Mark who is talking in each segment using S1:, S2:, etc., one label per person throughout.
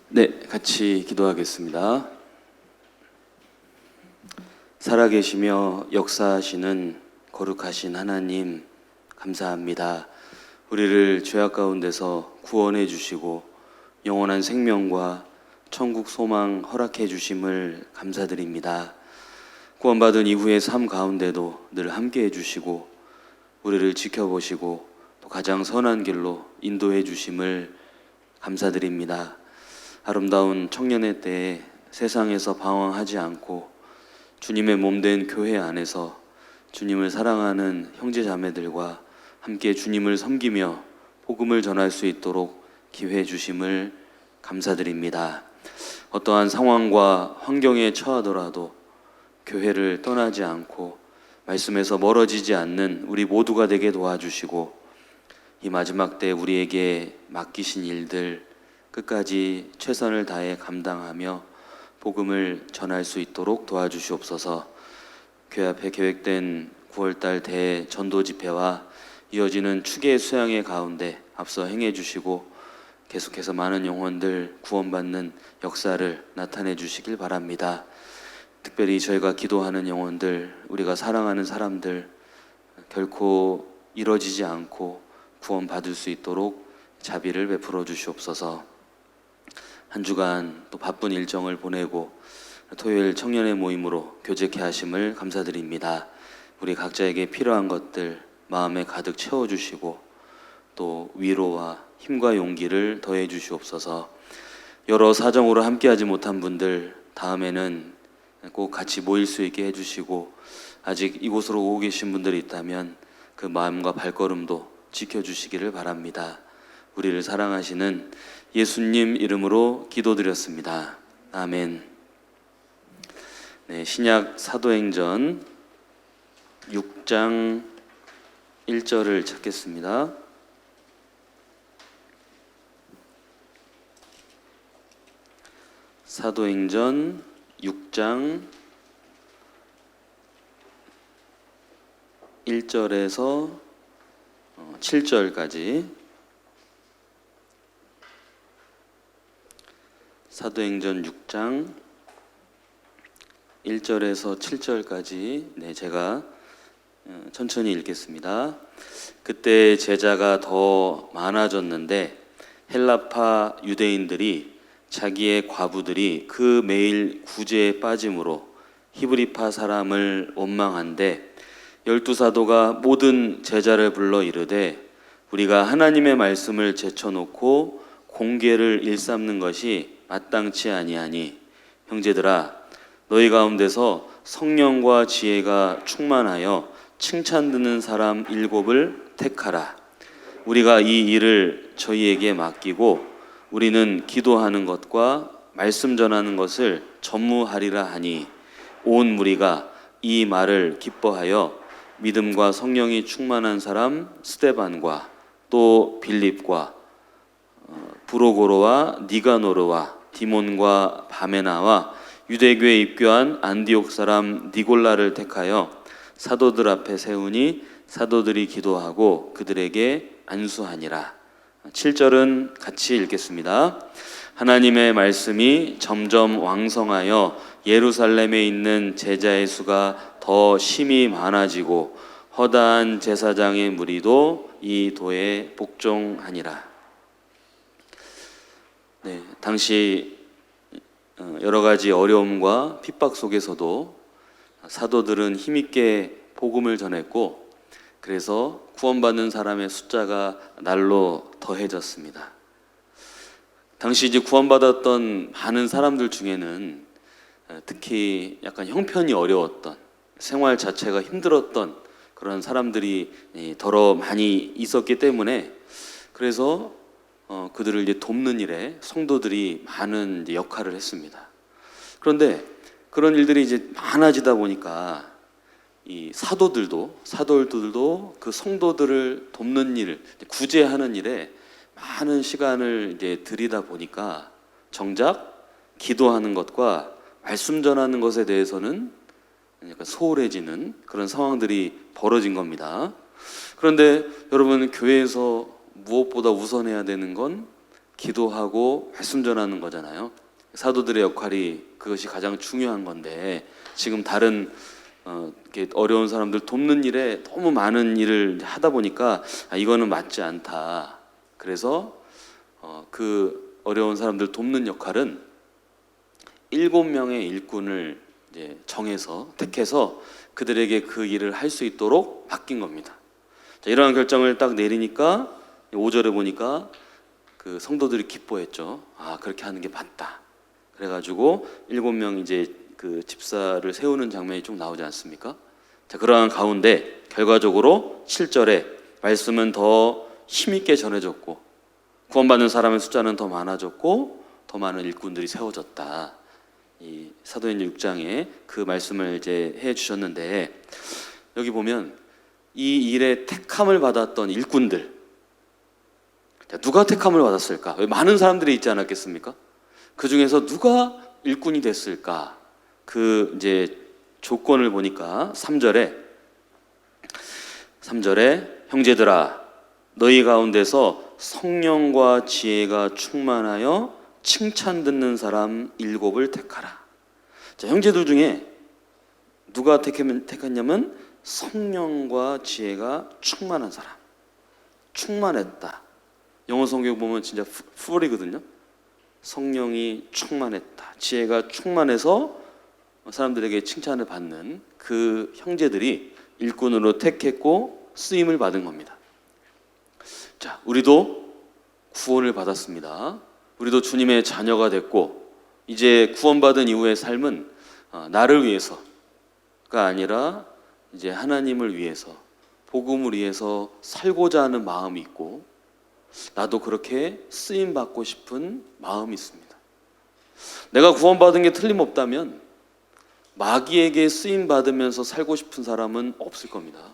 S1: 네, 같이 기도하겠습니다. 살아계시며 역사하시는 거룩하신 하나님, 감사합니다. 우리를 죄악 가운데서 구원해 주시고 영원한 생명과 천국 소망 허락해 주심을 감사드립니다. 구원받은 이후의 삶 가운데도 늘 함께 해주시고 우리를 지켜보시고 또 가장 선한 길로 인도해 주심을 감사드립니다. 아름다운 청년의 때에 세상에서 방황하지 않고 주님의 몸된 교회 안에서 주님을 사랑하는 형제 자매들과 함께 주님을 섬기며 복음을 전할 수 있도록 기회 주심을 감사드립니다. 어떠한 상황과 환경에 처하더라도 교회를 떠나지 않고 말씀에서 멀어지지 않는 우리 모두가 되게 도와주시고 이 마지막 때 우리에게 맡기신 일들 끝까지 최선을 다해 감당하며 복음을 전할 수 있도록 도와주시옵소서. 교회 앞에 계획된 9월달 대전도 집회와 이어지는 추계 수양의 가운데 앞서 행해 주시고 계속해서 많은 영혼들 구원받는 역사를 나타내 주시길 바랍니다. 특별히 저희가 기도하는 영혼들, 우리가 사랑하는 사람들 결코 이뤄지지 않고 구원받을 수 있도록 자비를 베풀어 주시옵소서. 한 주간 또 바쁜 일정을 보내고 토요일 청년의 모임으로 교제케 하심을 감사드립니다. 우리 각자에게 필요한 것들 마음에 가득 채워주시고 또 위로와 힘과 용기를 더해 주시옵소서. 여러 사정으로 함께하지 못한 분들 다음에는 꼭 같이 모일 수 있게 해주시고 아직 이곳으로 오고 계신 분들이 있다면 그 마음과 발걸음도 지켜주시기를 바랍니다. 우리를 사랑하시는 예수님 이름으로 기도드렸습니다. 아멘. 네, 신약 사도행전 6장 1절을 찾겠습니다. 사도행전 6장 1절에서 7절까지 사도행전 6장 1절에서 7절까지 제가 천천히 읽겠습니다. 그때 제자가 더 많아졌는데 헬라파 유대인들이 자기의 과부들이 그 매일 구제에 빠짐으로 히브리파 사람을 원망한데 12사도가 모든 제자를 불러 이르되 우리가 하나님의 말씀을 제쳐놓고 공계를 일삼는 것이 마땅치 아니하니 형제들아 너희 가운데서 성령과 지혜가 충만하여 칭찬 듣는 사람 7을 택하라. 우리가 이 일을 저희에게 맡기고 우리는 기도하는 것과 말씀 전하는 것을 전무하리라 하니 온 무리가 이 말을 기뻐하여 믿음과 성령이 충만한 사람 스데반과 또 빌립과 브로고로와 니가노르와 디몬과 바메나와 유대교에 입교한 안디옥 사람 니골라를 택하여 사도들 앞에 세우니 사도들이 기도하고 그들에게 안수하니라. 7절은 같이 읽겠습니다. 하나님의 말씀이 점점 왕성하여 예루살렘에 있는 제자의 수가 더 심히 많아지고 허다한 제사장의 무리도 이 도에 복종하니라. 네, 당시 여러 가지 어려움과 핍박 속에서도 사도들은 힘있게 복음을 전했고 그래서 구원받는 사람의 숫자가 날로 더해졌습니다. 당시 이제 구원받았던 많은 사람들 중에는 특히 약간 형편이 어려웠던 생활 자체가 힘들었던 그런 사람들이 더러 많이 있었기 때문에 그래서 그들을 이제 돕는 일에 성도들이 많은 이제 역할을 했습니다. 그런데 그런 일들이 이제 많아지다 보니까 이 사도들도 그 성도들을 돕는 일, 구제하는 일에 많은 시간을 이제 들이다 보니까 정작 기도하는 것과 말씀 전하는 것에 대해서는 약간 소홀해지는 그런 상황들이 벌어진 겁니다. 그런데 여러분 교회에서 무엇보다 우선해야 되는 건 기도하고 말씀 전하는 거잖아요. 사도들의 역할이 그것이 가장 중요한 건데 지금 다른 이렇게 어려운 사람들 돕는 일에 너무 많은 일을 하다 보니까 이거는 맞지 않다. 그래서 그 어려운 사람들 돕는 역할은 7명의 일꾼을 이제 정해서 택해서 그들에게 그 일을 할 수 있도록 맡긴 겁니다. 자, 이러한 결정을 딱 내리니까 5절에 보니까 그 성도들이 기뻐했죠. 아, 그렇게 하는 게 맞다. 그래가지고 7명 이제 그 집사를 세우는 장면이 좀 나오지 않습니까? 자, 그러한 가운데 결과적으로 7절에 말씀은 더 힘있게 전해졌고 구원받는 사람의 숫자는 더 많아졌고 더 많은 일꾼들이 세워졌다. 이 사도행전 6장에 그 말씀을 이제 해 주셨는데 여기 보면 이 일에 택함을 받았던 일꾼들, 자, 누가 택함을 받았을까? 많은 사람들이 있지 않았겠습니까? 그 중에서 누가 일꾼이 됐을까? 그 이제 조건을 보니까 3절에 형제들아 너희 가운데서 성령과 지혜가 충만하여 칭찬 듣는 사람 7을 택하라. 자, 형제들 중에 누가 택했냐면 성령과 지혜가 충만한 사람. 충만했다. 영어 성경 보면 진짜 풀이거든요. 성령이 충만했다. 지혜가 충만해서 사람들에게 칭찬을 받는 그 형제들이 일꾼으로 택했고 쓰임을 받은 겁니다. 자, 우리도 구원을 받았습니다. 우리도 주님의 자녀가 됐고 이제 구원받은 이후의 삶은 나를 위해서가 아니라 이제 하나님을 위해서 복음을 위해서 살고자 하는 마음이 있고 나도 그렇게 쓰임 받고 싶은 마음이 있습니다. 내가 구원받은 게 틀림없다면 마귀에게 쓰임 받으면서 살고 싶은 사람은 없을 겁니다.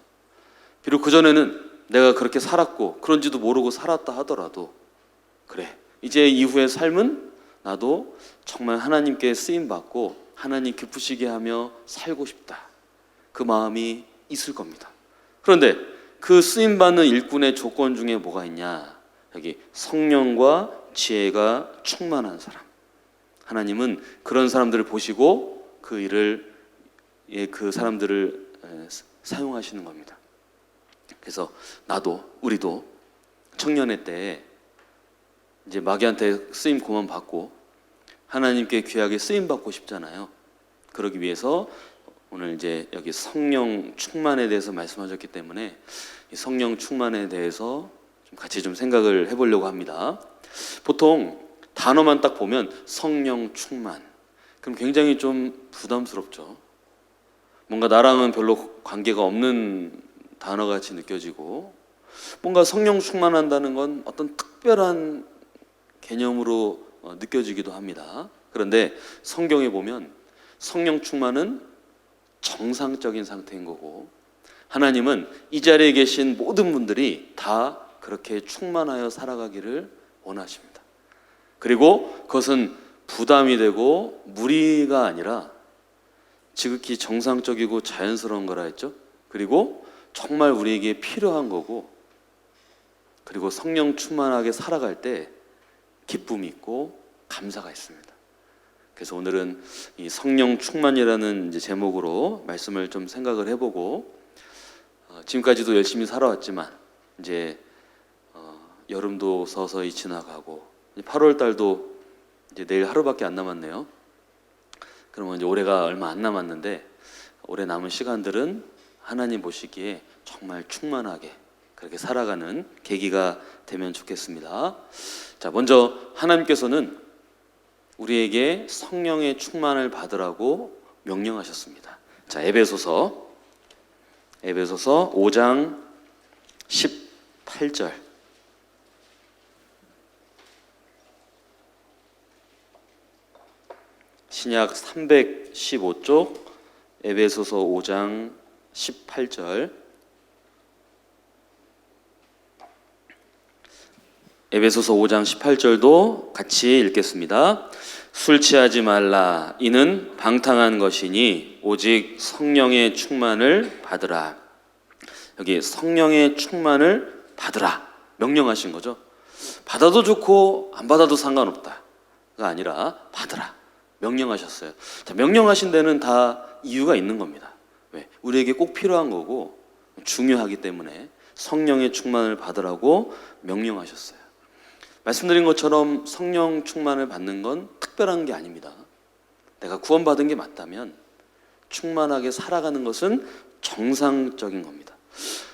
S1: 비록 그전에는 내가 그렇게 살았고 그런지도 모르고 살았다 하더라도 그래, 이제 이후의 삶은 나도 정말 하나님께 쓰임 받고 하나님 기쁘시게 하며 살고 싶다. 그 마음이 있을 겁니다. 그런데 그 쓰임 받는 일꾼의 조건 중에 뭐가 있냐? 여기 성령과 지혜가 충만한 사람. 하나님은 그런 사람들을 보시고 그 일을 그 사람들을 사용하시는 겁니다. 그래서 나도 우리도 청년의 때에 이제 마귀한테 쓰임 고만 받고 하나님께 귀하게 쓰임 받고 싶잖아요. 그러기 위해서 오늘 이제 여기 성령 충만에 대해서 말씀하셨기 때문에 이 성령 충만에 대해서 좀 같이 좀 생각을 해보려고 합니다. 보통 단어만 딱 보면 성령 충만, 그럼 굉장히 좀 부담스럽죠. 뭔가 나랑은 별로 관계가 없는 단어같이 느껴지고 뭔가 성령 충만한다는 건 어떤 특별한 개념으로 느껴지기도 합니다. 그런데 성경에 보면 성령 충만은 정상적인 상태인 거고 하나님은 이 자리에 계신 모든 분들이 다 그렇게 충만하여 살아가기를 원하십니다. 그리고 그것은 부담이 되고 무리가 아니라 지극히 정상적이고 자연스러운 거라 했죠. 그리고 정말 우리에게 필요한 거고 그리고 성령 충만하게 살아갈 때 기쁨이 있고 감사가 있습니다. 그래서 오늘은 이 성령 충만이라는 이제 제목으로 말씀을 좀 생각을 해보고 지금까지도 열심히 살아왔지만 이제 여름도 서서히 지나가고 8월 달도 이제 내일 하루밖에 안 남았네요. 그러면 이제 올해가 얼마 안 남았는데 올해 남은 시간들은 하나님 보시기에 정말 충만하게 그렇게 살아가는 계기가 되면 좋겠습니다. 자, 먼저 하나님께서는 우리에게 성령의 충만을 받으라고 명령하셨습니다. 자, 에베소서 5장 18절. 신약 315쪽 에베소서 5장 18절. 에베소서 5장 18절도 같이 읽겠습니다. 술 취하지 말라. 이는 방탕한 것이니 오직 성령의 충만을 받으라. 여기 성령의 충만을 받으라 명령하신 거죠. 받아도 좋고 안 받아도 상관없다가 아니라 받으라 명령하셨어요. 자, 명령하신 데는 다 이유가 있는 겁니다. 왜? 우리에게 꼭 필요한 거고 중요하기 때문에 성령의 충만을 받으라고 명령하셨어요. 말씀드린 것처럼 성령 충만을 받는 건 특별한 게 아닙니다. 내가 구원받은 게 맞다면 충만하게 살아가는 것은 정상적인 겁니다.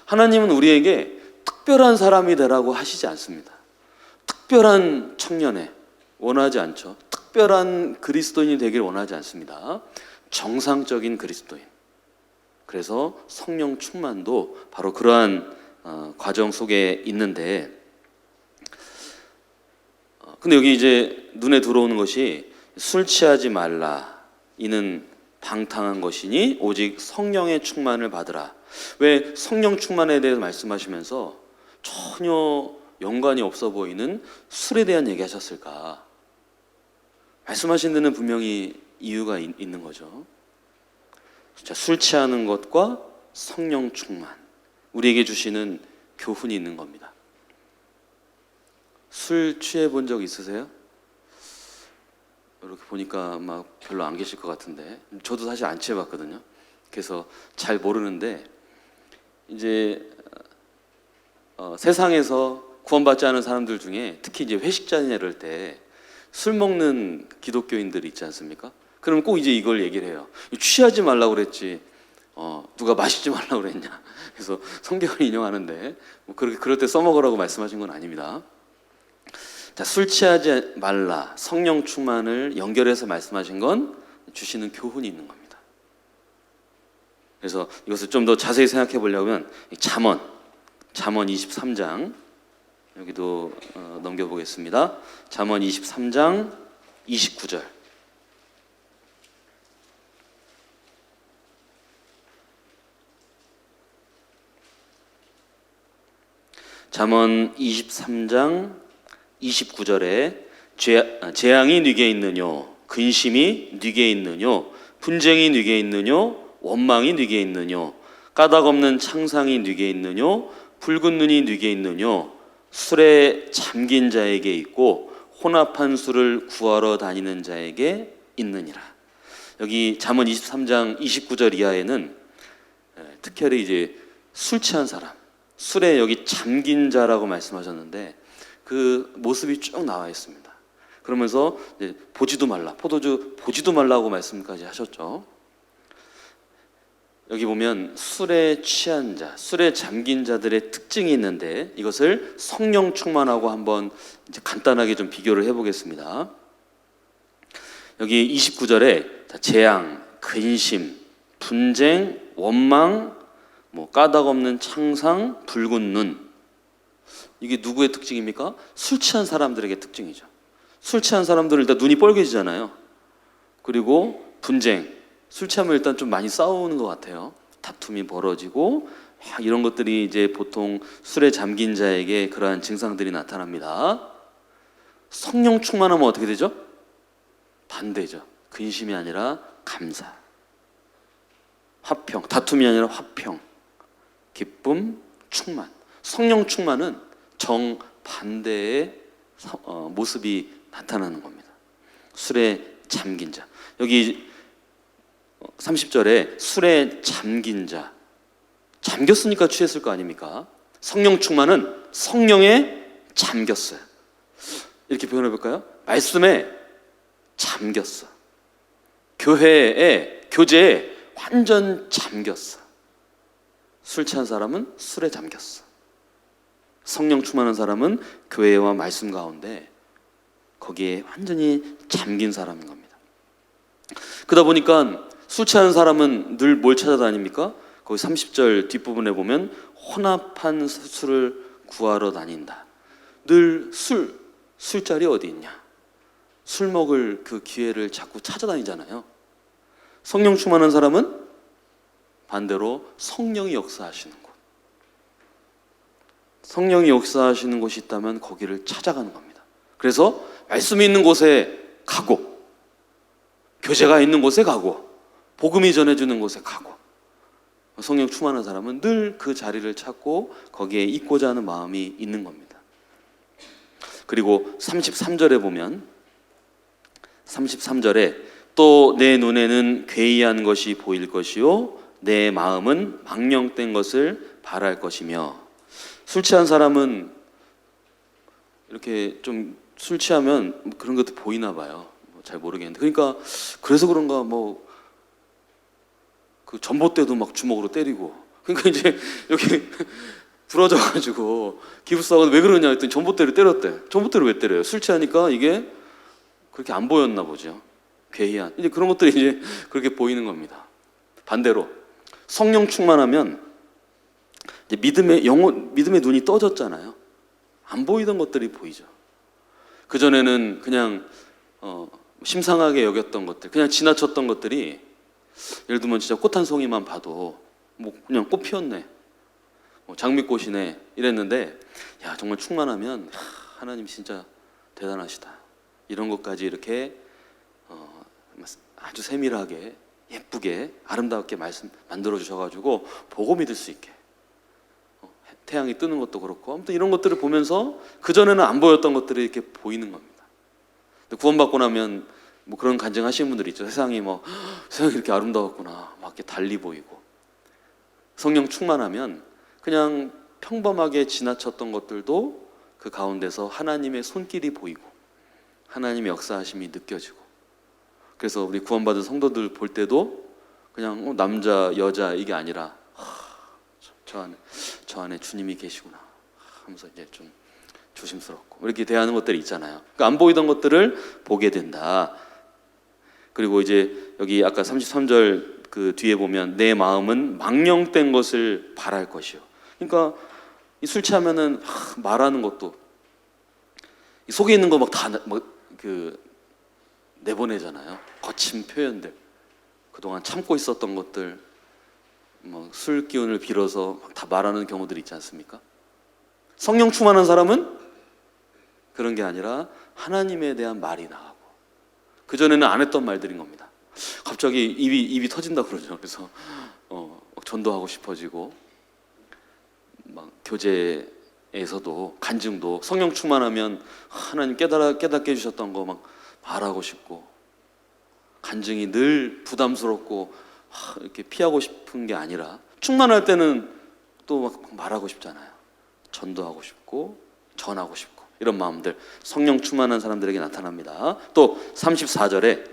S1: 하나님은 우리에게 특별한 사람이 되라고 하시지 않습니다. 특별한 청년에 원하지 않죠. 특별한 그리스도인이 되길 원하지 않습니다. 정상적인 그리스도인. 그래서 성령 충만도 바로 그러한 과정 속에 있는데, 근데 여기 이제 눈에 들어오는 것이 술 취하지 말라. 이는 방탕한 것이니 오직 성령의 충만을 받으라. 왜 성령 충만에 대해서 말씀하시면서 전혀 연관이 없어 보이는 술에 대한 얘기하셨을까? 말씀하신 데는 분명히 이유가 있는 거죠. 자, 술 취하는 것과 성령 충만, 우리에게 주시는 교훈이 있는 겁니다. 술 취해 본 적 있으세요? 이렇게 보니까 막 별로 안 계실 것 같은데, 저도 사실 안 취해 봤거든요. 그래서 잘 모르는데, 이제 세상에서 구원받지 않은 사람들 중에 특히 이제 회식 자리나 이럴 때 술 먹는 기독교인들이 있지 않습니까? 그러면 꼭 이제 이걸 얘기를 해요. 취하지 말라고 그랬지 누가 마시지 말라고 그랬냐. 그래서 성경을 인용하는데 뭐 그럴 때 써먹으라고 말씀하신 건 아닙니다. 자, 술 취하지 말라, 성령 충만을 연결해서 말씀하신 건 주시는 교훈이 있는 겁니다. 그래서 이것을 좀 더 자세히 생각해 보려면 잠언 23장 여기도 넘겨보겠습니다. 잠언 23장 29절. 잠언 23장 29절에 재앙이 네게 있느뇨, 근심이 네게 있느뇨, 분쟁이 네게 있느뇨, 원망이 네게 있느뇨, 까닭없는 창상이 네게 있느뇨, 붉은 눈이 네게 있느뇨, 술에 잠긴 자에게 있고 혼합한 술을 구하러 다니는 자에게 있느니라. 여기 잠언 23장 29절 이하에는 특별히 이제 술 취한 사람, 술에 여기 잠긴 자라고 말씀하셨는데 그 모습이 쭉 나와 있습니다. 그러면서 이제 보지도 말라, 포도주 보지도 말라고 말씀까지 하셨죠. 여기 보면 술에 취한 자, 술에 잠긴 자들의 특징이 있는데 이것을 성령 충만하고 한번 이제 간단하게 좀 비교를 해보겠습니다. 여기 29절에 재앙, 근심, 분쟁, 원망, 뭐 까닭없는 창상, 붉은 눈, 이게 누구의 특징입니까? 술 취한 사람들에게 특징이죠. 술 취한 사람들은 일단 눈이 빨개지잖아요. 그리고 분쟁, 술 취하면 일단 좀 많이 싸우는 것 같아요. 다툼이 벌어지고 이런 것들이 이제 보통 술에 잠긴 자에게 그러한 증상들이 나타납니다. 성령 충만하면 어떻게 되죠? 반대죠. 근심이 아니라 감사, 화평, 다툼이 아니라 화평, 기쁨, 충만. 성령 충만은 정반대의 모습이 나타나는 겁니다. 술에 잠긴 자. 여기 30절에 술에 잠긴 자, 잠겼으니까 취했을 거 아닙니까? 성령 충만은 성령에 잠겼어요. 이렇게 표현해 볼까요? 말씀에 잠겼어. 교제에 완전 잠겼어. 술 취한 사람은 술에 잠겼어. 성령 충만한 사람은 교회와 말씀 가운데 거기에 완전히 잠긴 사람인 겁니다. 그러다 보니까 술 취한 사람은 늘 뭘 찾아다닙니까? 거기 30절 뒷부분에 보면 혼합한 술을 구하러 다닌다. 늘 술자리 어디 있냐? 술 먹을 그 기회를 자꾸 찾아다니잖아요. 성령 충만한 사람은 반대로 성령이 역사하시는 곳, 성령이 역사하시는 곳이 있다면 거기를 찾아가는 겁니다. 그래서 말씀이 있는 곳에 가고, 교제가 있는 곳에 가고, 복음이 전해주는 곳에 가고, 성령 충만한 사람은 늘 그 자리를 찾고 거기에 있고자 하는 마음이 있는 겁니다. 그리고 33절에 보면 33절에 또 내 눈에는 괴이한 것이 보일 것이요 내 마음은 망령된 것을 바랄 것이며. 술 취한 사람은 이렇게 좀 술 취하면 그런 것도 보이나 봐요. 잘 모르겠는데, 그러니까 그래서 그런가 뭐 그 전봇대도 막 주먹으로 때리고, 그러니까 이제 여기 부러져가지고 기부사가 왜 그러냐 했더니 전봇대를 때렸대. 전봇대를 왜 때려요? 술 취하니까 이게 그렇게 안 보였나 보죠. 괴이한 이제 그런 것들이 이제 그렇게 보이는 겁니다. 반대로 성령 충만하면 이제 믿음의 눈이 떠졌잖아요. 안 보이던 것들이 보이죠. 그 전에는 그냥 심상하게 여겼던 것들, 그냥 지나쳤던 것들이, 예를 들면 진짜 꽃 한 송이만 봐도 뭐 그냥 꽃 피었네, 장미꽃이네 이랬는데, 야 정말 충만하면 하나님 진짜 대단하시다, 이런 것까지 이렇게 아주 세밀하게 예쁘게 아름답게 만들어 주셔가지고 보고 믿을 수 있게, 태양이 뜨는 것도 그렇고, 아무튼 이런 것들을 보면서 그전에는 안 보였던 것들이 이렇게 보이는 겁니다. 구원받고 나면 뭐 그런 간증하시는 분들이 있죠. 세상이 이렇게 아름다웠구나, 막 이렇게 달리 보이고. 성령 충만하면 그냥 평범하게 지나쳤던 것들도 그 가운데서 하나님의 손길이 보이고 하나님의 역사하심이 느껴지고, 그래서 우리 구원받은 성도들 볼 때도 그냥 남자 여자 이게 아니라 저 안에 주님이 계시구나 하면서 이제 좀 조심스럽고 이렇게 대하는 것들이 있잖아요. 그러니까 안 보이던 것들을 보게 된다. 그리고 이제 여기 아까 33절 그 뒤에 보면 내 마음은 망령된 것을 바랄 것이요. 그러니까 이 술 취하면은 말하는 것도 속에 있는 거 막 다 내보내잖아요. 거친 표현들, 그동안 참고 있었던 것들, 술 기운을 빌어서 다 말하는 경우들이 있지 않습니까? 성령 충만한 사람은 그런 게 아니라 하나님에 대한 말이 나가고, 그전에는 안 했던 말들인 겁니다. 갑자기 입이 터진다 그러죠. 그래서 전도하고 싶어지고, 막 교제에서도 간증도 성령 충만하면 하나님 깨닫게 해주셨던 거 막 말하고 싶고, 간증이 늘 부담스럽고 이렇게 피하고 싶은 게 아니라 충만할 때는 또 막 말하고 싶잖아요. 전도하고 싶고 전하고 싶고, 이런 마음들 성령 충만한 사람들에게 나타납니다. 또 34절에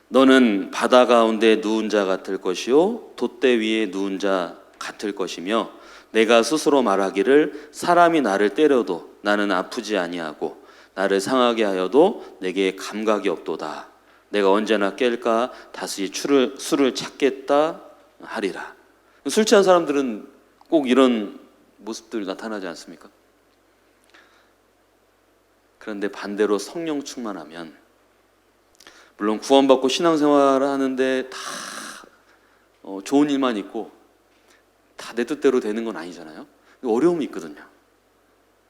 S1: 너는 바다 가운데 누운 자 같을 것이요 돛대 위에 누운 자 같을 것이며 내가 스스로 말하기를 사람이 나를 때려도 나는 아프지 아니하고 나를 상하게 하여도 내게 감각이 없도다. 내가 언제나 깰까 다시 술을 찾겠다 하리라. 술 취한 사람들은 꼭 이런 모습들 나타나지 않습니까? 그런데 반대로 성령 충만하면, 물론 구원받고 신앙생활을 하는데 다 좋은 일만 있고 다 내 뜻대로 되는 건 아니잖아요. 어려움이 있거든요.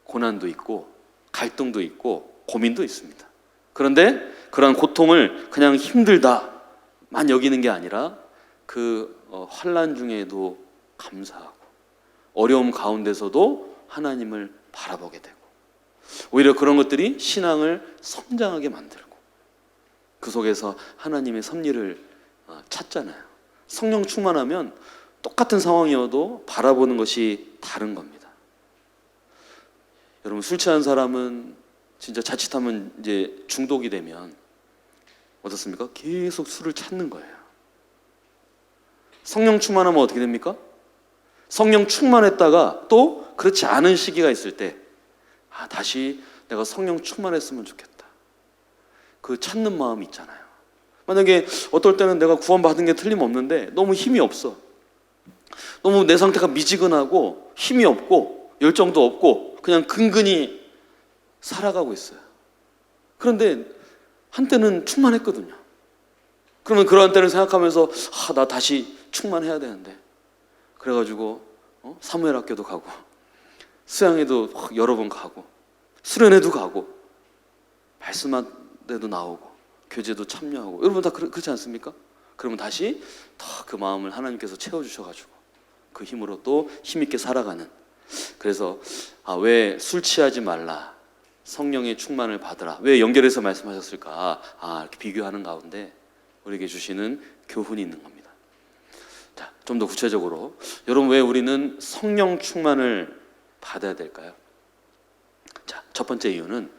S1: 고난도 있고 갈등도 있고 고민도 있습니다. 그런데 그러한 고통을 그냥 힘들다만 여기는 게 아니라 그 환난 중에도 감사하고 어려움 가운데서도 하나님을 바라보게 되고, 오히려 그런 것들이 신앙을 성장하게 만들고 그 속에서 하나님의 섭리를 찾잖아요. 성령 충만하면 똑같은 상황이어도 바라보는 것이 다른 겁니다. 여러분, 술 취한 사람은 진짜 자칫하면 이제 중독이 되면 어떻습니까? 계속 술을 찾는 거예요. 성령 충만하면 어떻게 됩니까? 성령 충만했다가 또 그렇지 않은 시기가 있을 때 다시 내가 성령 충만했으면 좋겠다, 그 찾는 마음이 있잖아요. 만약에 어떨 때는 내가 구원받은 게 틀림없는데 너무 힘이 없어, 너무 내 상태가 미지근하고 힘이 없고 열정도 없고 그냥 근근히 살아가고 있어요. 그런데 한때는 충만했거든요. 그러면 그러한 때를 생각하면서 나 다시 충만해야 되는데, 그래가지고 사무엘 학교도 가고 수양회도 여러 번 가고 수련회도 가고 말씀한데도 나오고 교제도 참여하고, 여러분 다 그렇지 않습니까? 그러면 다시 더 그 마음을 하나님께서 채워주셔가지고 그 힘으로 또 힘있게 살아가는. 그래서 왜 술 취하지 말라, 성령의 충만을 받으라. 왜 연결해서 말씀하셨을까? 이렇게 비교하는 가운데 우리에게 주시는 교훈이 있는 겁니다. 자, 좀 더 구체적으로 여러분, 왜 우리는 성령 충만을 받아야 될까요? 자, 첫 번째 이유는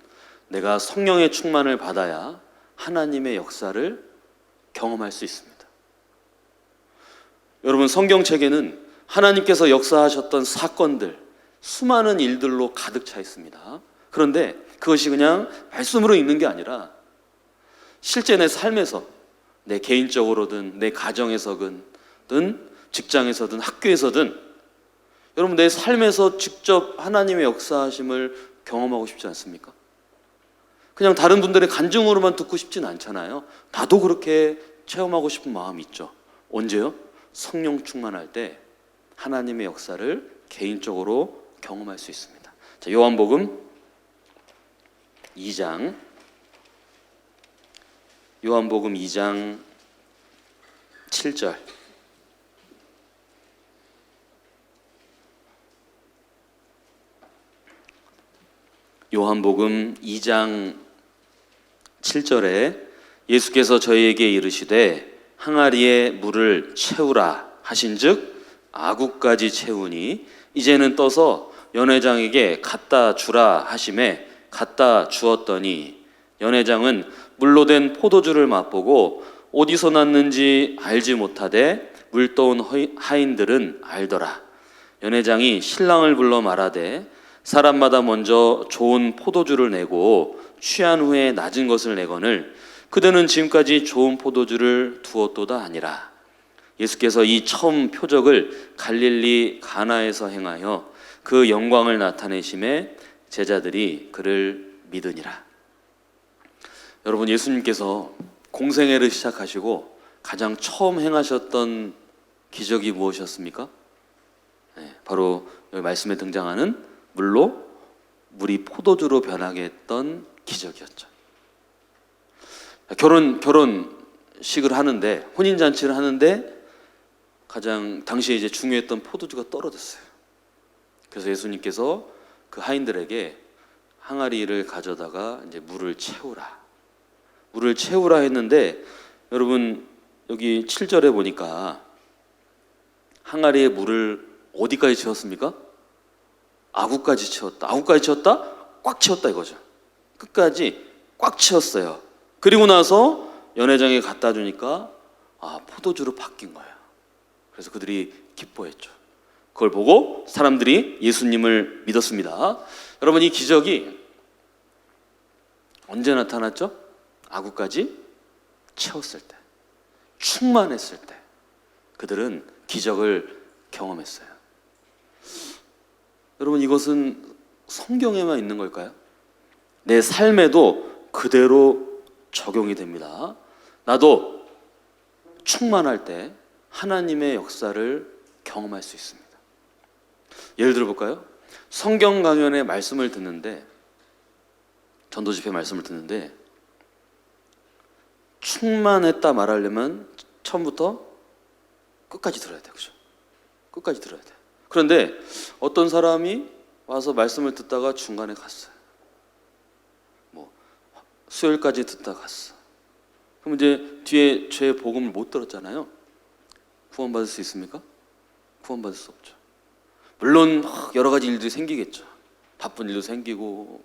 S1: 내가 성령의 충만을 받아야 하나님의 역사를 경험할 수 있습니다. 여러분, 성경책에는 하나님께서 역사하셨던 사건들, 수많은 일들로 가득 차 있습니다. 그런데 그것이 그냥 말씀으로 읽는 게 아니라 실제 내 삶에서, 내 개인적으로든 내 가정에서든 직장에서든 학교에서든 여러분, 내 삶에서 직접 하나님의 역사하심을 경험하고 싶지 않습니까? 그냥 다른 분들의 간증으로만 듣고 싶진 않잖아요. 나도 그렇게 체험하고 싶은 마음이 있죠. 언제요? 성령 충만할 때 하나님의 역사를 개인적으로 경험할 수 있습니다. 자, 요한복음 2장 7절. 요한복음 2장 7절에 예수께서 저희에게 이르시되 항아리에 물을 채우라 하신즉 아구까지 채우니 이제는 떠서 연회장에게 갖다 주라 하심에 갖다 주었더니 연회장은 물로 된 포도주를 맛보고 어디서 났는지 알지 못하되 물 떠온 하인들은 알더라. 연회장이 신랑을 불러 말하되 사람마다 먼저 좋은 포도주를 내고 취한 후에 낮은 것을 내거늘 그대는 지금까지 좋은 포도주를 두었도다 하니라. 예수께서 이 처음 표적을 갈릴리 가나에서 행하여 그 영광을 나타내심에 제자들이 그를 믿으니라. 여러분, 예수님께서 공생애를 시작하시고 가장 처음 행하셨던 기적이 무엇이었습니까? 바로 여기 말씀에 등장하는 물이 포도주로 변하게 했던 기적이었죠. 결혼식을 하는데, 혼인잔치를 하는데 가장 당시에 이제 중요했던 포도주가 떨어졌어요. 그래서 예수님께서 그 하인들에게 항아리를 가져다가 이제 물을 채우라 했는데, 여러분 여기 7절에 보니까 항아리에 물을 어디까지 채웠습니까? 아구까지 채웠다. 아구까지 채웠다? 꽉 채웠다 이거죠. 끝까지 꽉 채웠어요. 그리고 나서 연회장에 갖다 주니까 포도주로 바뀐 거예요. 그래서 그들이 기뻐했죠. 그걸 보고 사람들이 예수님을 믿었습니다. 여러분, 이 기적이 언제 나타났죠? 아구까지 채웠을 때, 충만했을 때 그들은 기적을 경험했어요. 여러분, 이것은 성경에만 있는 걸까요? 내 삶에도 그대로 적용이 됩니다. 나도 충만할 때 하나님의 역사를 경험할 수 있습니다. 예를 들어 볼까요? 성경 강연의 말씀을 듣는데, 전도집회 말씀을 듣는데 충만했다 말하려면 처음부터 끝까지 들어야 돼요. 그죠? 끝까지 들어야 돼요. 그런데 어떤 사람이 와서 말씀을 듣다가 중간에 갔어요. 수요일까지 듣다 갔어. 그럼 이제 뒤에 죄 복음을 못 들었잖아요. 구원받을 수 있습니까? 구원받을 수 없죠. 물론 여러 가지 일들이 생기겠죠. 바쁜 일도 생기고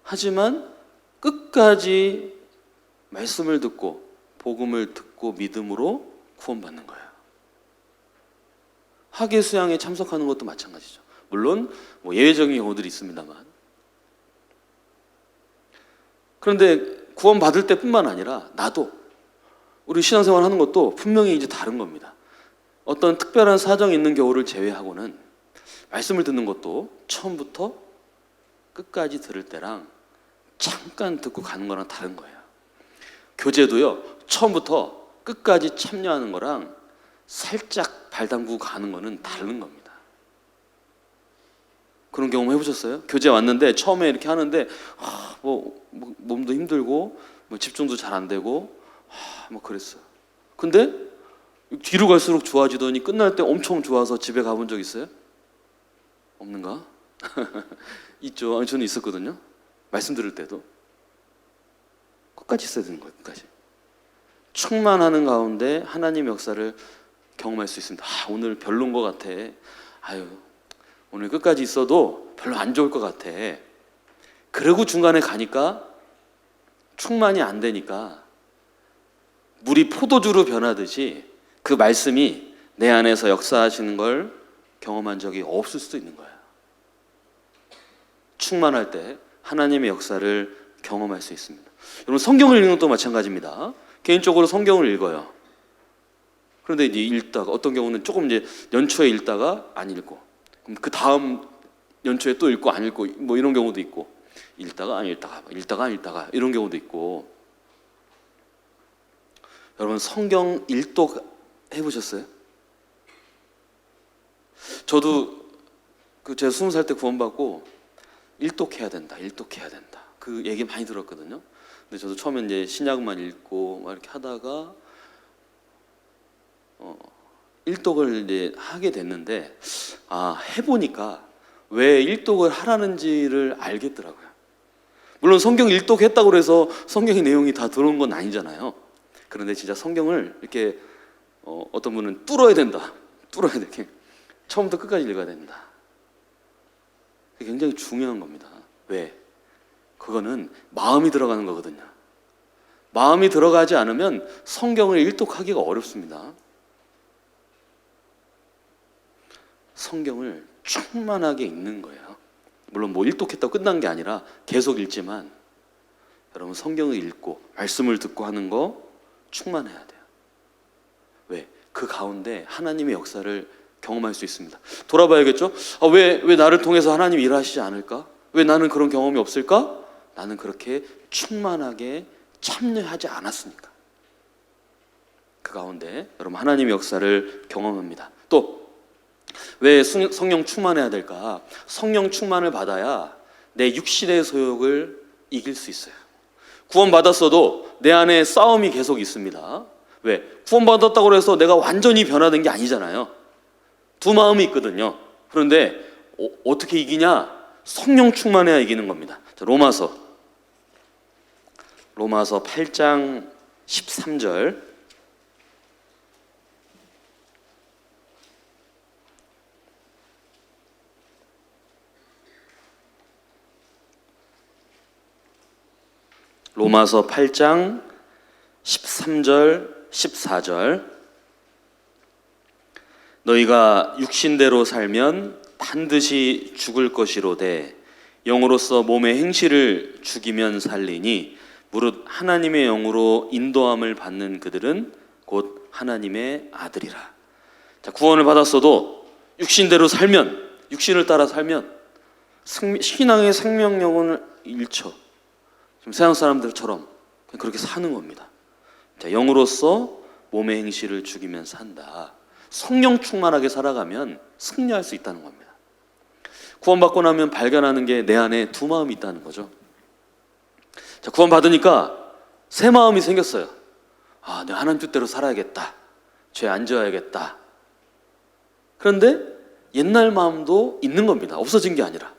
S1: 하지만 끝까지 말씀을 듣고 복음을 듣고 믿음으로 구원받는 거예요. 학예 수양에 참석하는 것도 마찬가지죠. 물론 예외적인 경우들이 있습니다만, 그런데 구원받을 때뿐만 아니라 나도 우리 신앙생활 하는 것도 분명히 이제 다른 겁니다. 어떤 특별한 사정이 있는 경우를 제외하고는 말씀을 듣는 것도 처음부터 끝까지 들을 때랑 잠깐 듣고 가는 거랑 다른 거예요. 교제도요, 처음부터 끝까지 참여하는 거랑 살짝 발 담그고 가는 거는 다른 겁니다. 그런 경험 해보셨어요? 교제 왔는데 처음에 이렇게 하는데 몸도 힘들고 집중도 잘 안 되고 그랬어요. 근데 뒤로 갈수록 좋아지더니 끝날 때 엄청 좋아서 집에 가본 적 있어요? 없는가? 있죠. 아니, 저는 있었거든요. 말씀 들을 때도 끝까지 있어야 되는 거예요. 끝까지 충만하는 가운데 하나님의 역사를 경험할 수 있습니다. 오늘 별론 것 같아. 아유, 오늘 끝까지 있어도 별로 안 좋을 것 같아. 그리고 중간에 가니까 충만이 안 되니까 물이 포도주로 변하듯이 그 말씀이 내 안에서 역사하시는 걸 경험한 적이 없을 수도 있는 거예요. 충만할 때 하나님의 역사를 경험할 수 있습니다. 여러분, 성경을 읽는 것도 마찬가지입니다. 개인적으로 성경을 읽어요. 그런데 이제 읽다가 어떤 경우는 조금 이제 연초에 읽다가 안 읽고, 그럼 그 다음 연초에 또 읽고 안 읽고 뭐 이런 경우도 있고, 읽다가 안 읽다가 안 읽다가 이런 경우도 있고. 여러분, 성경 일독 해보셨어요? 저도 제가 20살 때 구원받고 일독해야 된다. 그 얘기 많이 들었거든요. 근데 저도 처음에 이제 신약만 읽고 막 이렇게 하다가 일독을 이제 하게 됐는데, 해보니까 왜 일독을 하라는지를 알겠더라고요. 물론 성경 일독했다고 해서 성경의 내용이 다 들어온 건 아니잖아요. 그런데 진짜 성경을 이렇게 어떤 분은 뚫어야 된다. 이렇게 처음부터 끝까지 읽어야 된다. 그게 굉장히 중요한 겁니다. 왜? 그거는 마음이 들어가는 거거든요. 마음이 들어가지 않으면 성경을 일독하기가 어렵습니다. 성경을 충만하게 읽는 거예요. 물론 뭐 일독했다고 끝난 게 아니라 계속 읽지만, 여러분, 성경을 읽고 말씀을 듣고 하는 거 충만해야 돼요. 왜? 그 가운데 하나님의 역사를 경험할 수 있습니다. 돌아봐야겠죠? 왜 나를 통해서 하나님이 일하시지 않을까? 왜 나는 그런 경험이 없을까? 나는 그렇게 충만하게 참여하지 않았으니까. 그 가운데 여러분, 하나님의 역사를 경험합니다. 또 왜 성령 충만해야 될까? 성령 충만을 받아야 내 육신의 소욕을 이길 수 있어요. 구원받았어도 내 안에 싸움이 계속 있습니다. 왜? 구원받았다고 해서 내가 완전히 변화된 게 아니잖아요. 두 마음이 있거든요. 그런데 어떻게 이기냐? 성령 충만해야 이기는 겁니다. 자, 로마서 8장 13절. 로마서 8장 13절 14절. 너희가 육신대로 살면 반드시 죽을 것이로되 영으로서 몸의 행실을 죽이면 살리니 무릇 하나님의 영으로 인도함을 받는 그들은 곧 하나님의 아들이라. 자, 구원을 받았어도 육신대로 살면, 육신을 따라 살면 신앙의 생명력을 잃죠. 지금 세상 사람들처럼 그렇게 사는 겁니다. 자, 영으로서 몸의 행실을 죽이면 산다. 성령 충만하게 살아가면 승리할 수 있다는 겁니다. 구원받고 나면 발견하는 게 내 안에 두 마음이 있다는 거죠. 자, 구원받으니까 새 마음이 생겼어요. 내가 하나님 뜻대로 살아야겠다. 죄 안 지어야겠다. 그런데 옛날 마음도 있는 겁니다. 없어진 게 아니라.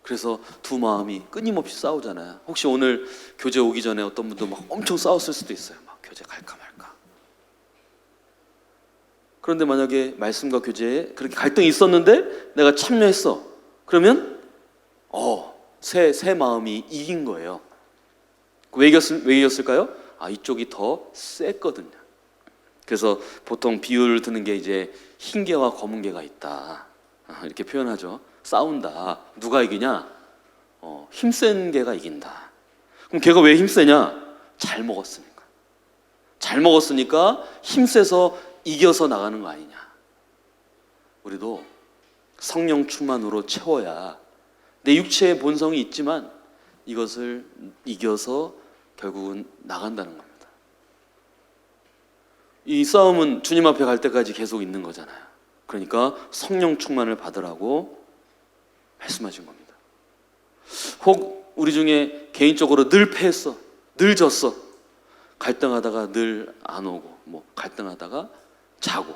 S1: 그래서 두 마음이 끊임없이 싸우잖아요. 혹시 오늘 교제 오기 전에 어떤 분도 막 엄청 싸웠을 수도 있어요. 막 교제 갈까 말까. 그런데 만약에 말씀과 교제에 그렇게 갈등이 있었는데 내가 참여했어. 그러면 새 마음이 이긴 거예요. 왜 이겼을까요? 이쪽이 더 셌거든요. 그래서 보통 비유를 드는 게 이제 흰 개와 검은 개가 있다. 이렇게 표현하죠. 싸운다. 누가 이기냐? 힘센 개가 이긴다. 그럼 걔가 왜 힘세냐? 잘 먹었으니까. 잘 먹었으니까 힘세서 이겨서 나가는 거 아니냐. 우리도 성령 충만으로 채워야 내 육체의 본성이 있지만 이것을 이겨서 결국은 나간다는 겁니다. 이 싸움은 주님 앞에 갈 때까지 계속 있는 거잖아요. 그러니까 성령 충만을 받으라고 말씀하신 겁니다. 혹 우리 중에 개인적으로 늘 패했어, 늘 졌어, 갈등하다가 늘 안 오고, 뭐 갈등하다가 자고,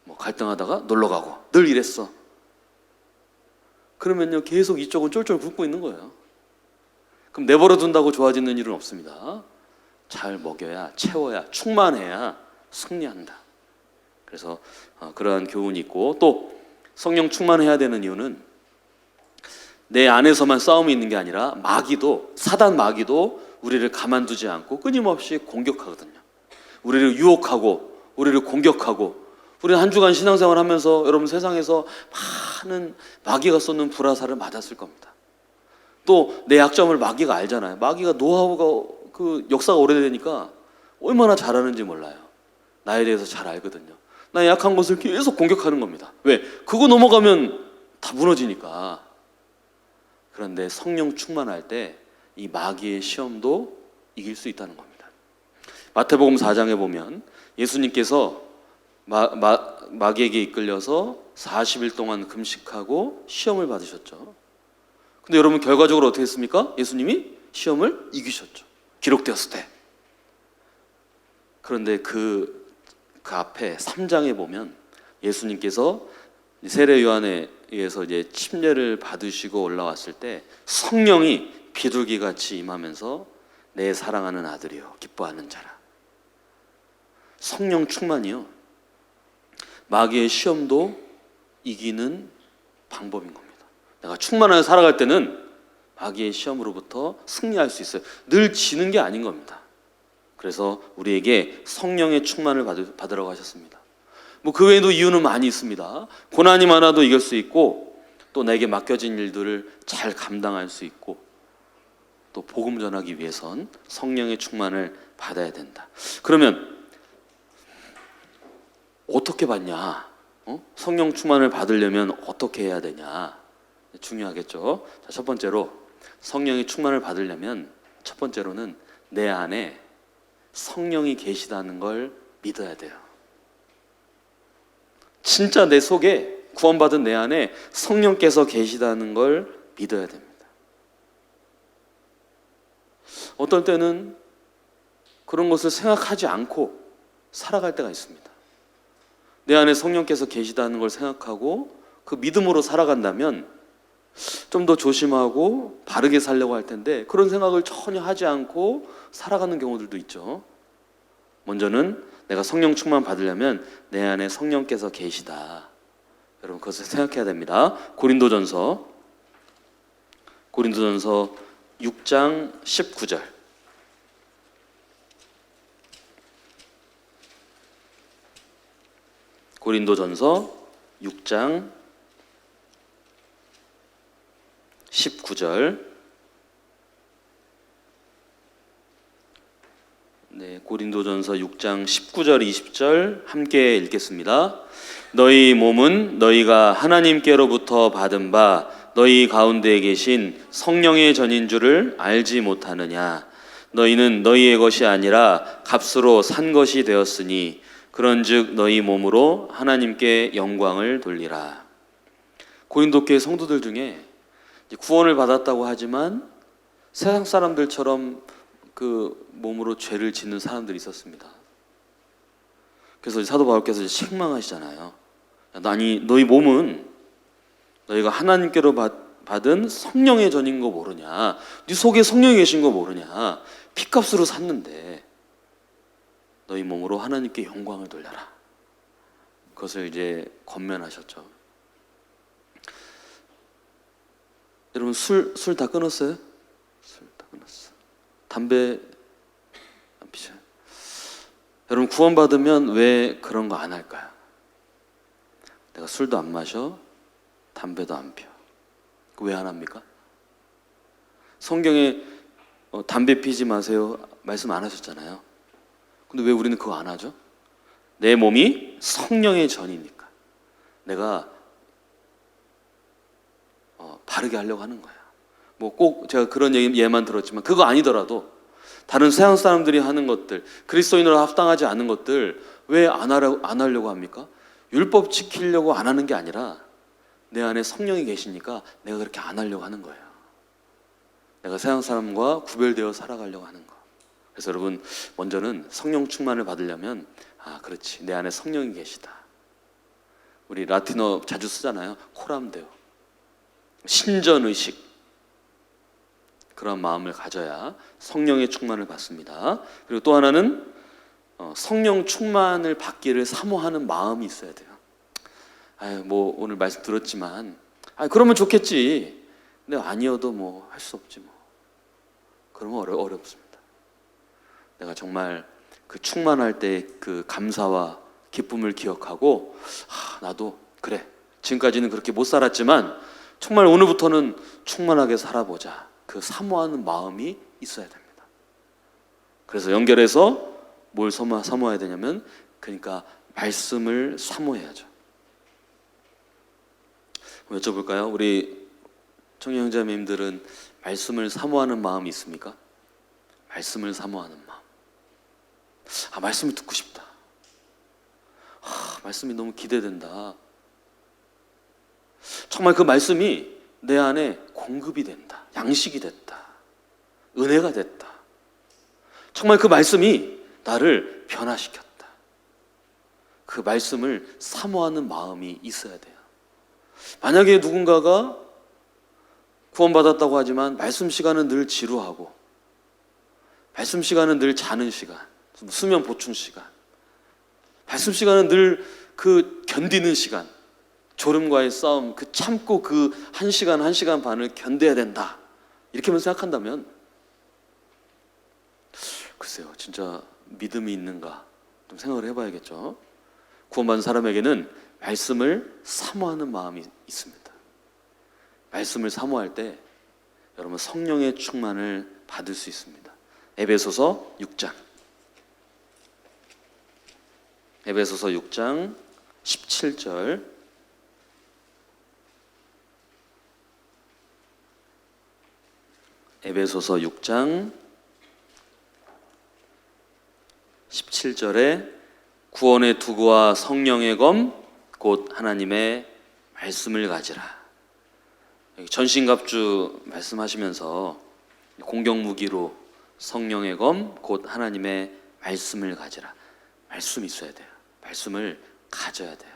S1: 뭐 갈등하다가 놀러 가고, 늘 이랬어. 그러면요 계속 이쪽은 쫄쫄 굶고 있는 거예요. 그럼 내버려 둔다고 좋아지는 일은 없습니다. 잘 먹여야, 채워야, 충만해야 승리한다. 그래서 그러한 교훈이 있고, 또 성령 충만해야 되는 이유는 내 안에서만 싸움이 있는 게 아니라 사단 마귀도 우리를 가만두지 않고 끊임없이 공격하거든요. 우리를 유혹하고 우리를 공격하고. 우리는 한 주간 신앙생활 하면서 여러분 세상에서 많은 마귀가 쏟는 불화살을 맞았을 겁니다. 또 내 약점을 마귀가 알잖아요. 마귀가 노하우가 그 역사가 오래되니까 얼마나 잘하는지 몰라요. 나에 대해서 잘 알거든요. 나의 약한 것을 계속 공격하는 겁니다. 왜? 그거 넘어가면 다 무너지니까. 그런데 성령 충만할 때 이 마귀의 시험도 이길 수 있다는 겁니다. 마태복음 4장에 보면 예수님께서 마귀에게 이끌려서 40일 동안 금식하고 시험을 받으셨죠. 근데 여러분 결과적으로 어떻게 했습니까? 예수님이 시험을 이기셨죠. 기록되었을 때. 그런데 그 앞에 3장에 보면 예수님께서 세례 요한에 의해서 이제 침례를 받으시고 올라왔을 때 성령이 비둘기같이 임하면서 내 사랑하는 아들이요 기뻐하는 자라. 성령 충만이요 마귀의 시험도 이기는 방법인 겁니다. 내가 충만하게 살아갈 때는 마귀의 시험으로부터 승리할 수 있어요. 늘 지는 게 아닌 겁니다. 그래서 우리에게 성령의 충만을 받으라고 하셨습니다. 뭐 그 외에도 이유는 많이 있습니다. 고난이 많아도 이길 수 있고, 또 내게 맡겨진 일들을 잘 감당할 수 있고, 또 복음 전하기 위해선 성령의 충만을 받아야 된다. 그러면 어떻게 받냐? 성령 충만을 받으려면 어떻게 해야 되냐? 중요하겠죠. 자, 첫 번째로 성령의 충만을 받으려면 첫 번째로는 내 안에 성령이 계시다는 걸 믿어야 돼요. 진짜 내 속에 구원받은 내 안에 성령께서 계시다는 걸 믿어야 됩니다. 어떨 때는 그런 것을 생각하지 않고 살아갈 때가 있습니다. 내 안에 성령께서 계시다는 걸 생각하고 그 믿음으로 살아간다면 좀 더 조심하고 바르게 살려고 할 텐데 그런 생각을 전혀 하지 않고 살아가는 경우들도 있죠. 먼저는 내가 성령 충만 받으려면 내 안에 성령께서 계시다. 여러분 그것을 생각해야 됩니다. 고린도전서 6장 19절. 고린도전서 6장 19절. 네, 고린도전서 6장 19절 20절 함께 읽겠습니다. 너희 몸은 너희가 하나님께로부터 받은 바 너희 가운데 계신 성령의 전인 줄을 알지 못하느냐. 너희는 너희의 것이 아니라 값으로 산 것이 되었으니 그런즉 너희 몸으로 하나님께 영광을 돌리라. 고린도 교회 성도들 중에 구원을 받았다고 하지만 세상 사람들처럼 그 몸으로 죄를 짓는 사람들이 있었습니다. 그래서 사도 바울께서 책망하시잖아요. 아니 너희 몸은 너희가 하나님께로 받은 성령의 전인 거 모르냐? 네 속에 성령이 계신 거 모르냐? 피값으로 샀는데 너희 몸으로 하나님께 영광을 돌려라. 그것을 이제 권면하셨죠. 여러분 술 다 끊었어요? 술 다 끊었어. 담배 안 피셔요? 여러분 구원받으면 왜 그런 거 안 할까요? 내가 술도 안 마셔, 담배도 안 피워. 왜 안 합니까? 성경에 담배 피지 마세요 말씀 안 하셨잖아요. 근데 왜 우리는 그거 안 하죠? 내 몸이 성령의 전이니까 내가 바르게 하려고 하는 거야. 뭐 꼭 제가 그런 예만 들었지만 그거 아니더라도 다른 세상 사람들이 하는 것들, 그리스도인으로 합당하지 않은 것들 왜 안 하려고 합니까? 율법 지키려고 안 하는 게 아니라 내 안에 성령이 계시니까 내가 그렇게 안 하려고 하는 거예요. 내가 세상 사람과 구별되어 살아가려고 하는 거. 그래서 여러분 먼저는 성령 충만을 받으려면 그렇지 내 안에 성령이 계시다. 우리 라틴어 자주 쓰잖아요. 코람 데오. 신전의식, 그런 마음을 가져야 성령의 충만을 받습니다. 그리고 또 하나는 성령 충만을 받기를 사모하는 마음이 있어야 돼요. 뭐 오늘 말씀 들었지만 그러면 좋겠지. 근데 아니어도 뭐 할 수 없지 뭐. 그러면 어렵습니다. 내가 정말 그 충만할 때 그 감사와 기쁨을 기억하고 나도 그래, 지금까지는 그렇게 못 살았지만 정말 오늘부터는 충만하게 살아보자, 그 사모하는 마음이 있어야 됩니다. 그래서 연결해서 뭘 사모해야 되냐면, 그러니까 말씀을 사모해야죠. 여쭤볼까요? 우리 청년 형제님들은 말씀을 사모하는 마음이 있습니까? 말씀을 사모하는 마음. 말씀을 듣고 싶다. 말씀이 너무 기대된다. 정말 그 말씀이 내 안에 공급이 된다. 양식이 됐다. 은혜가 됐다. 정말 그 말씀이 나를 변화시켰다. 그 말씀을 사모하는 마음이 있어야 돼요. 만약에 누군가가 구원받았다고 하지만 말씀 시간은 늘 지루하고, 말씀 시간은 늘 자는 시간, 수면 보충 시간, 말씀 시간은 늘 그 견디는 시간, 졸음과의 싸움, 그 참고 그 1시간, 1시간 반을 견뎌야 된다, 이렇게만 생각한다면 글쎄요, 진짜 믿음이 있는가 좀 생각을 해봐야겠죠. 구원받은 사람에게는 말씀을 사모하는 마음이 있습니다. 말씀을 사모할 때 여러분 성령의 충만을 받을 수 있습니다. 에베소서 6장 17절. 에베소서 6장 17절에 구원의 투구와 성령의 검 곧 하나님의 말씀을 가지라. 전신갑주 말씀하시면서 공격무기로 성령의 검 곧 하나님의 말씀을 가지라. 말씀이 있어야 돼요. 말씀을 가져야 돼요.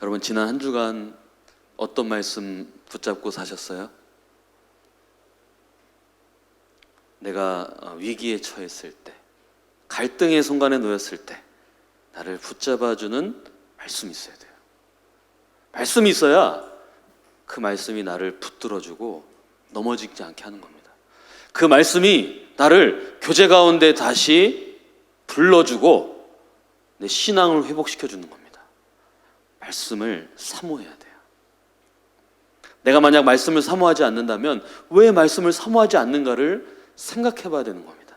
S1: 여러분 지난 한 주간 어떤 말씀 붙잡고 사셨어요? 내가 위기에 처했을 때, 갈등의 순간에 놓였을 때 나를 붙잡아주는 말씀이 있어야 돼요. 말씀이 있어야 그 말씀이 나를 붙들어주고 넘어지지 않게 하는 겁니다. 그 말씀이 나를 교제 가운데 다시 불러주고 내 신앙을 회복시켜주는 겁니다. 말씀을 사모해야 돼요. 내가 만약 말씀을 사모하지 않는다면 왜 말씀을 사모하지 않는가를 생각해 봐야 되는 겁니다.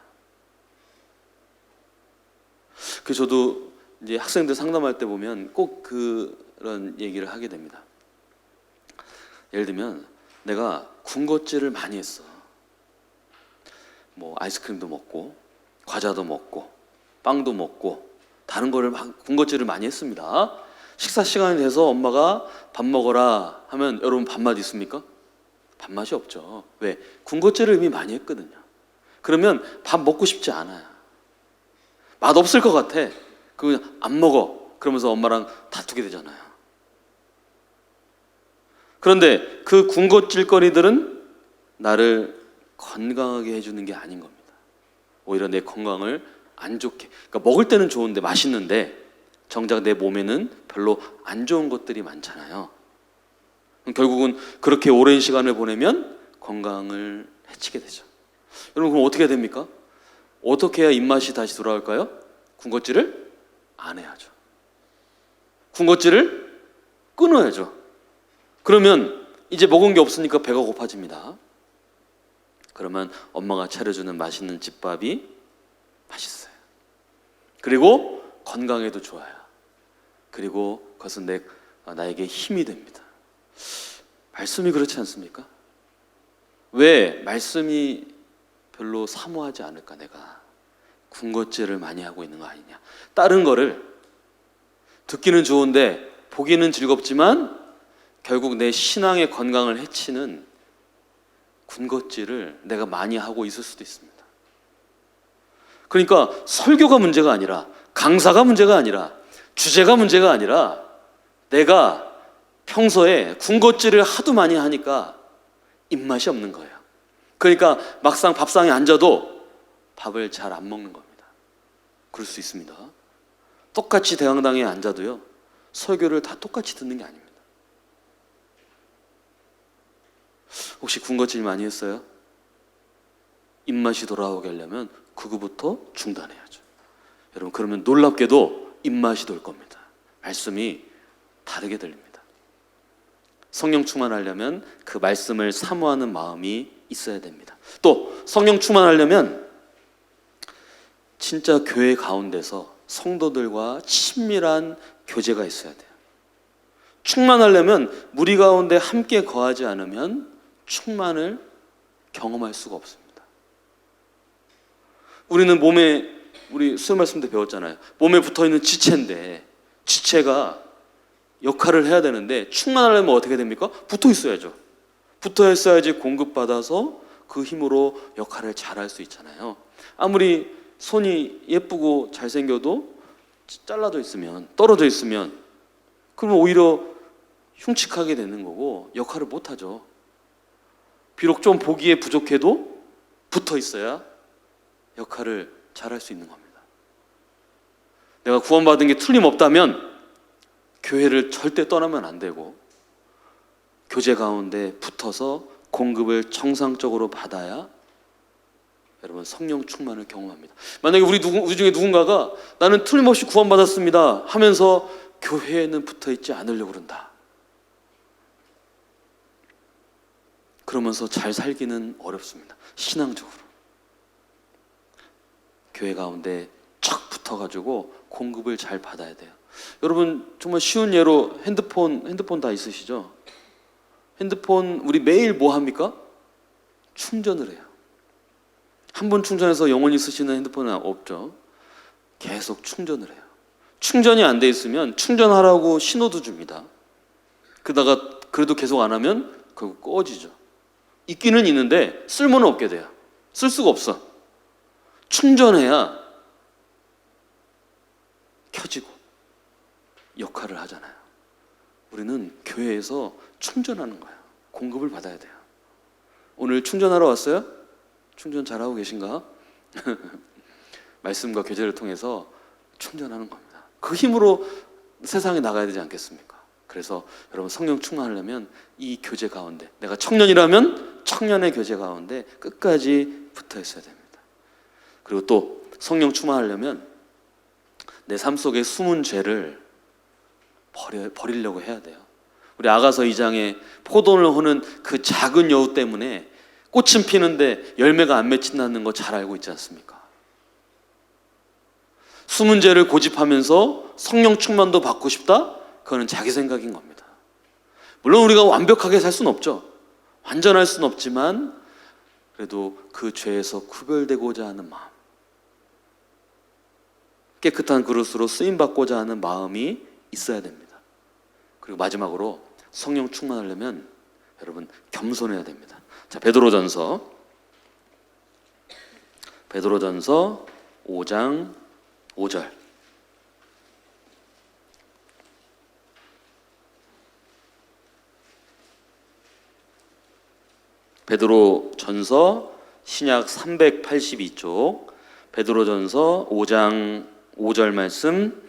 S1: 저도 이제 학생들 상담할 때 보면 꼭 그런 얘기를 하게 됩니다. 예를 들면 내가 군것질을 많이 했어. 뭐 아이스크림도 먹고 과자도 먹고 빵도 먹고 다른 거를 군것질을 많이 했습니다. 식사 시간이 돼서 엄마가 밥 먹어라 하면 여러분 밥맛 있습니까? 밥맛이 없죠. 왜? 군것질을 이미 많이 했거든요. 그러면 밥 먹고 싶지 않아요. 맛 없을 것 같아. 그냥 안 먹어. 그러면서 엄마랑 다투게 되잖아요. 그런데 그 군것질거리들은 나를 건강하게 해주는 게 아닌 겁니다. 오히려 내 건강을 안 좋게. 그러니까 먹을 때는 좋은데 맛있는데 정작 내 몸에는 별로 안 좋은 것들이 많잖아요. 결국은 그렇게 오랜 시간을 보내면 건강을 해치게 되죠. 여러분 그럼 어떻게 해야 됩니까? 어떻게 해야 입맛이 다시 돌아올까요? 군것질을 안 해야죠. 군것질을 끊어야죠. 그러면 이제 먹은 게 없으니까 배가 고파집니다. 그러면 엄마가 차려주는 맛있는 집밥이 맛있어요. 그리고 건강에도 좋아요. 그리고 그것은 나에게 힘이 됩니다. 말씀이 그렇지 않습니까? 왜 말씀이 별로 사모하지 않을까? 내가 군것질을 많이 하고 있는 거 아니냐. 다른 거를 듣기는 좋은데 보기는 즐겁지만 결국 내 신앙의 건강을 해치는 군것질을 내가 많이 하고 있을 수도 있습니다. 그러니까 설교가 문제가 아니라, 강사가 문제가 아니라, 주제가 문제가 아니라 내가 평소에 군것질을 하도 많이 하니까 입맛이 없는 거예요. 그러니까 막상 밥상에 앉아도 밥을 잘 안 먹는 겁니다. 그럴 수 있습니다. 똑같이 대강당에 앉아도요, 설교를 다 똑같이 듣는 게 아닙니다. 혹시 군것질 많이 했어요? 입맛이 돌아오게 하려면 그거부터 중단해야죠. 여러분, 그러면 놀랍게도 입맛이 돌 겁니다. 말씀이 다르게 들립니다. 성령 충만하려면 그 말씀을 사모하는 마음이 있어야 됩니다. 또 성령 충만하려면 진짜 교회 가운데서 성도들과 친밀한 교제가 있어야 돼요. 충만하려면 무리 가운데 함께 거하지 않으면 충만을 경험할 수가 없습니다. 우리는 우리 수요 말씀 때 배웠잖아요. 몸에 붙어있는 지체인데, 지체가 역할을 해야 되는데 충만하려면 어떻게 됩니까? 붙어 있어야죠. 붙어 있어야지 공급받아서 그 힘으로 역할을 잘할 수 있잖아요. 아무리 손이 예쁘고 잘생겨도 잘라져 있으면, 떨어져 있으면, 그러면 오히려 흉측하게 되는 거고 역할을 못하죠. 비록 좀 보기에 부족해도 붙어 있어야 역할을 잘할 수 있는 겁니다. 내가 구원받은 게 틀림없다면 교회를 절대 떠나면 안 되고 교제 가운데 붙어서 공급을 정상적으로 받아야 여러분 성령 충만을 경험합니다. 만약에 우리 중에 누군가가 나는 틀림없이 구원받았습니다 하면서 교회에는 붙어있지 않으려고 그런다. 그러면서 잘 살기는 어렵습니다. 신앙적으로. 교회 가운데 척 붙어가지고 공급을 잘 받아야 돼요. 여러분, 정말 쉬운 예로 핸드폰 다 있으시죠? 핸드폰 우리 매일 뭐 합니까? 충전을 해요. 한 번 충전해서 영원히 쓰시는 핸드폰은 없죠. 계속 충전을 해요. 충전이 안 돼 있으면 충전하라고 신호도 줍니다. 그러다가 그래도 계속 안 하면 그거 꺼지죠. 있기는 있는데 쓸모는 없게 돼요. 쓸 수가 없어. 충전해야 켜지고 역할을 하잖아요. 우리는 교회에서 충전하는 거예요. 공급을 받아야 돼요. 오늘 충전하러 왔어요? 충전 잘하고 계신가? 말씀과 교제를 통해서 충전하는 겁니다. 그 힘으로 세상에 나가야 되지 않겠습니까? 그래서 여러분, 성령 충만하려면 이 교제 가운데, 내가 청년이라면 청년의 교제 가운데 끝까지 붙어 있어야 됩니다. 그리고 또 성령 충만하려면 내 삶 속에 숨은 죄를 버리려고 해야 돼요. 우리 아가서 2장에 포도를 허는 그 작은 여우 때문에 꽃은 피는데 열매가 안 맺힌다는 거 잘 알고 있지 않습니까? 숨은 죄를 고집하면서 성령 충만도 받고 싶다? 그거는 자기 생각인 겁니다. 물론 우리가 완벽하게 살 수는 없죠. 완전할 수는 없지만 그래도 그 죄에서 구별되고자 하는 마음, 깨끗한 그릇으로 쓰임받고자 하는 마음이 있어야 됩니다. 그리고 마지막으로 성령 충만하려면 여러분 겸손해야 됩니다. 자, 베드로전서 5장 5절. 베드로전서 신약 382쪽 베드로전서 5장 5절 말씀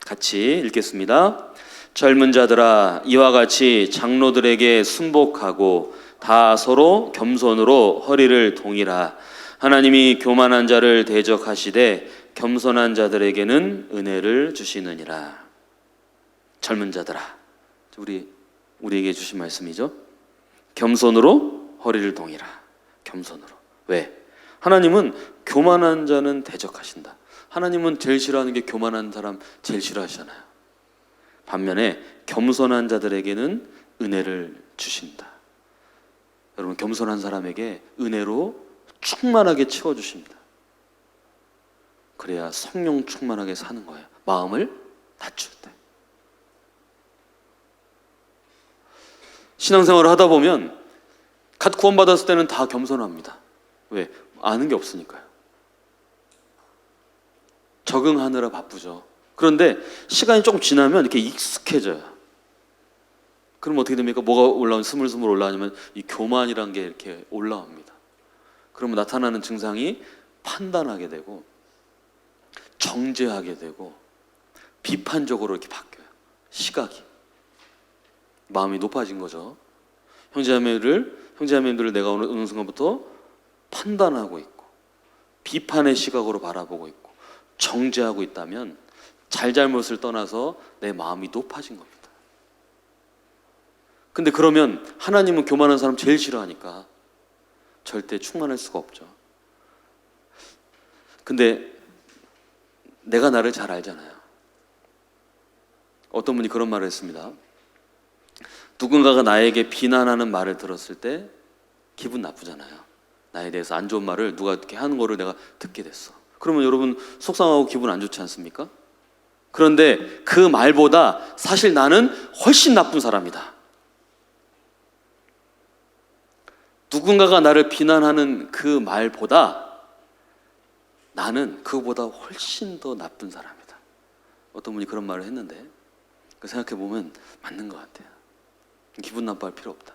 S1: 같이 읽겠습니다. 젊은 자들아, 이와 같이 장로들에게 순복하고 다 서로 겸손으로 허리를 동이라. 하나님이 교만한 자를 대적하시되 겸손한 자들에게는 은혜를 주시느니라. 젊은 자들아, 우리에게 주신 말씀이죠. 겸손으로 허리를 동이라. 겸손으로. 왜? 하나님은 교만한 자는 대적하신다. 하나님은 제일 싫어하는 게 교만한 사람 제일 싫어하시잖아요. 반면에 겸손한 자들에게는 은혜를 주신다. 여러분, 겸손한 사람에게 은혜로 충만하게 채워주십니다. 그래야 성령 충만하게 사는 거예요. 마음을 낮출 때. 신앙생활을 하다 보면 갓 구원받았을 때는 다 겸손합니다. 왜? 아는 게 없으니까요. 적응하느라 바쁘죠. 그런데 시간이 조금 지나면 이렇게 익숙해져요. 그럼 어떻게 됩니까? 뭐가 올라오면 스물스물 올라오냐면 이 교만이란 게 이렇게 올라옵니다. 그러면 나타나는 증상이 판단하게 되고 정죄하게 되고 비판적으로 이렇게 바뀌어요. 시각이. 마음이 높아진 거죠. 형제자매들을 내가 어느 순간부터 판단하고 있고 비판의 시각으로 바라보고 있고 정죄하고 있다면 잘잘못을 떠나서 내 마음이 높아진 겁니다. 근데 그러면 하나님은 교만한 사람 제일 싫어하니까 절대 충만할 수가 없죠. 근데 내가 나를 잘 알잖아요. 어떤 분이 그런 말을 했습니다. 누군가가 나에게 비난하는 말을 들었을 때 기분 나쁘잖아요. 나에 대해서 안 좋은 말을 누가 이렇게 하는 거를 내가 듣게 됐어. 그러면 여러분 속상하고 기분 안 좋지 않습니까? 그런데 그 말보다 사실 나는 훨씬 나쁜 사람이다. 누군가가 나를 비난하는 그 말보다 나는 그거보다 훨씬 더 나쁜 사람이다. 어떤 분이 그런 말을 했는데 생각해보면 맞는 것 같아요. 기분 나빠할 필요 없다.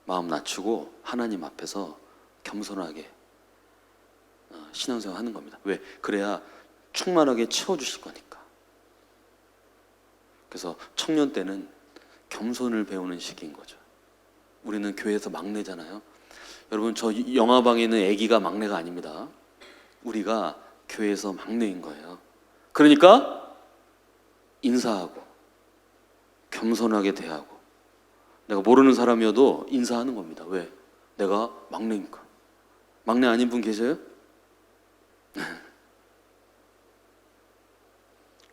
S1: 마음 낮추고 하나님 앞에서 겸손하게 신앙생활 하는 겁니다. 왜? 그래야 충만하게 채워주실 거니까. 그래서 청년 때는 겸손을 배우는 시기인 거죠. 우리는 교회에서 막내잖아요. 여러분 저 영화방에 있는 아기가 막내가 아닙니다. 우리가 교회에서 막내인 거예요. 그러니까 인사하고 겸손하게 대하고 내가 모르는 사람이어도 인사하는 겁니다. 왜? 내가 막내니까. 막내 아닌 분 계세요?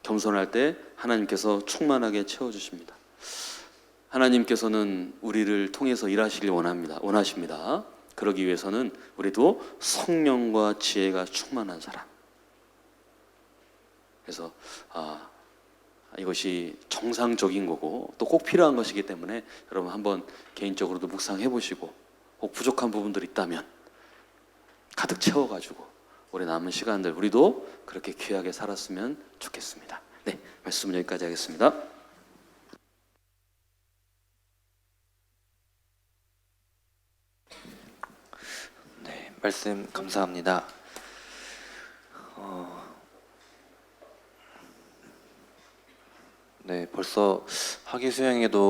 S1: 겸손할 때 하나님께서 충만하게 채워주십니다. 하나님께서는 우리를 통해서 일하시길 원하십니다. 그러기 위해서는 우리도 성령과 지혜가 충만한 사람. 그래서 이것이 정상적인 거고 또 꼭 필요한 것이기 때문에 여러분 한번 개인적으로도 묵상해 보시고 혹 부족한 부분들이 있다면 가득 채워가지고 우리 남은 시간들 우리도 그렇게 귀하게 살았으면 좋겠습니다. 네, 말씀은 여기까지 하겠습니다.
S2: 네, 말씀 감사합니다. 네, 벌써 학위 수행에도